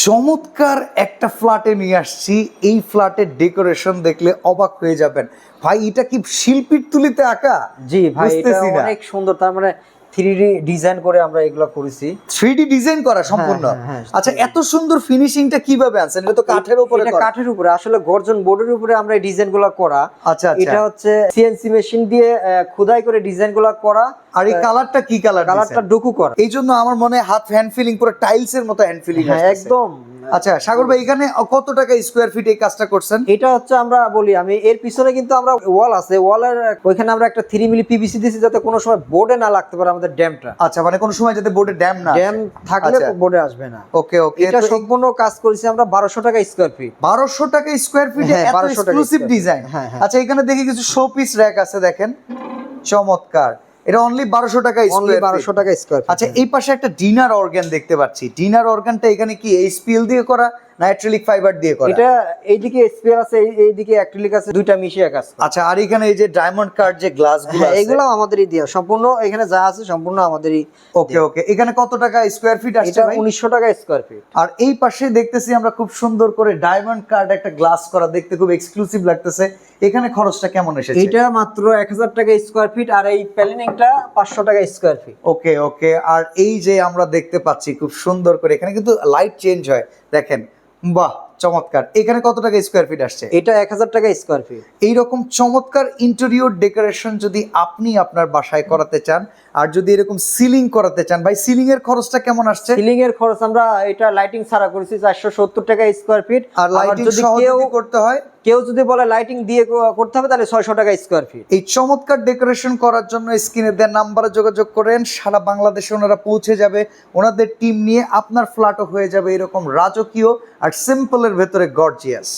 চমৎকার একটা ফ্ল্যাটে নিয়ে আসছি। এই ফ্ল্যাটের ডেকোরেশন দেখলে অবাক হয়ে যাবেন। ভাই এটা কি শিল্পীর তুলিতে আঁকা? জি ভাই, এটা বুঝতেছি না। অনেক সুন্দর। তার মানে 3D ডিজাইন করে আমরা এগুলো করেছি। 3D ডিজাইন করা সম্পূর্ণ। হ্যাঁ, আচ্ছা, এত সুন্দর ফিনিশিংটা কিভাবে আনছেন? এটা তো কাঠের উপরে এটা করা। কাঠের উপরে, আসলে গর্জন বোর্ডের উপরে আমরা এই ডিজাইনগুলো করা। আচ্ছা আচ্ছা। এটা হচ্ছে সিএনসি মেশিন দিয়ে খোদাই করে ডিজাইনগুলো করা। আর এই কালারটা কি কালার? কালারটা ডুকু করা। এই জন্য আমার মনে হয় হাত হ্যান্ড ফিলিং পুরো টাইলসের মতো হ্যান্ড ফিলিং হ্যাঁ, আসছে একদম। আচ্ছা সাগর ভাই, এখানে কত টাকা স্কয়ার ফিট এই কাজটা করছেন? এটা হচ্ছে আমরা বলি, আমি এর পিছনে কিন্তু আমরা ওয়াল আছে, ওয়ালের ওইখানে আমরা একটা 3 মিলি পিভিসি দিয়েছি যাতে কোনো সময় বোর্ডে না লাগতে পারে আমাদের ড্যামটা। আচ্ছা, মানে কোনো সময় যাতে বোর্ডে ড্যাম না, ড্যাম থাকলে বোর্ডে আসবে না। ওকে ওকে। এটা সম্পূর্ণ কাজ করেছি আমরা 1200 টাকা স্কয়ার ফিট। 1200 টাকা স্কয়ার ফিটে হ্যাঁ, এত 1200 টাকা এক্সক্লুসিভ square feet। ডিজাইন। হ্যাঁ, হ্যাঁ। আচ্ছা, এখানে দেখি কিছু শো পিস র্যাক আছে, দেখেন চমৎকার। এটা অনলি 1200 টাকা অনলি স্কয়ার 1200 টাকা স্কয়ার ফিট। আচ্ছা, এই পাশে একটা ডিনার অর্গান দেখতে পাচ্ছি। ডিনার অর্গানটা এখানে কি এইচপিএল দিয়ে করা না অ্যাক্রিলিক ফাইবার দিয়ে করা? এটা এইদিকে স্পেয়ার আছে, এইদিকে অ্যাক্রিলিক আছে, দুইটা মিশিয়ে কাজ করে। আচ্ছা, আর এখানে এই যে ডায়মন্ড কাট যে গ্লাসগুলো হ্যাঁ, আছে, এগুলো আমাদেরই দেয়া, সম্পূর্ণ এখানে যা আছে সম্পূর্ণ আমাদেরই। ওকে ওকে। এখানে কত টাকা স্কয়ার ফিট আসছে এটা ভাই? 1900 টাকা স্কয়ার ফিট। আর এই পাশে দেখতেছি আমরা খুব সুন্দর করে ডায়মন্ড কাট একটা গ্লাস করা, দেখতে খুব এক্সক্লুসিভ লাগতেছে। এখানে খরচটা কেমন এসেছে? এটা মাত্র 1000 টাকা স্কয়ার ফিট, আর এই প্যানেলিংটা 500 টাকা স্কয়ার ফিট। ওকে ওকে। আর এই যে আমরা দেখতে পাচ্ছি খুব সুন্দর করে এখানে কিন্তু লাইট চেঞ্জ হয়, দেখেন, বাহ চমৎকার। এখানে কত টাকা স্কয়ার ফিট আসছে? এটা 1000 টাকা স্কয়ার ফিট। এইরকম চমৎকার ইন্টেরিয়র ডেকোরেশন যদি আপনি আপনার বাসায় করাতে চান, আর যদি এরকম সিলিং করাতে চান, ভাই সিলিং এর খরচটা কেমন আসছে? সিলিং এর খরচ আমরা এটা লাইটিং ছাড়া করেছি 470 টাকা স্কয়ার ফিট। আর লাইটিং যদি সহ কেউ যদি করতে হয়, কেউ যদি বলে লাইটিং দিয়ে করতে হবে, তাহলে 600 টাকা স্কয়ার ফিট। এই চমৎকার ডেকোরেশন করার জন্য স্ক্রিনে দেওয়া নাম্বারে যোগাযোগ করেন। সারা বাংলাদেশে ওনারা পৌঁছে যাবে, ওনাদের টিম নিয়ে আপনার ফ্ল্যাটও হয়ে যাবে এরকম রাজকীয় আর সিম্পলের ভেতরে গর্জিয়াস।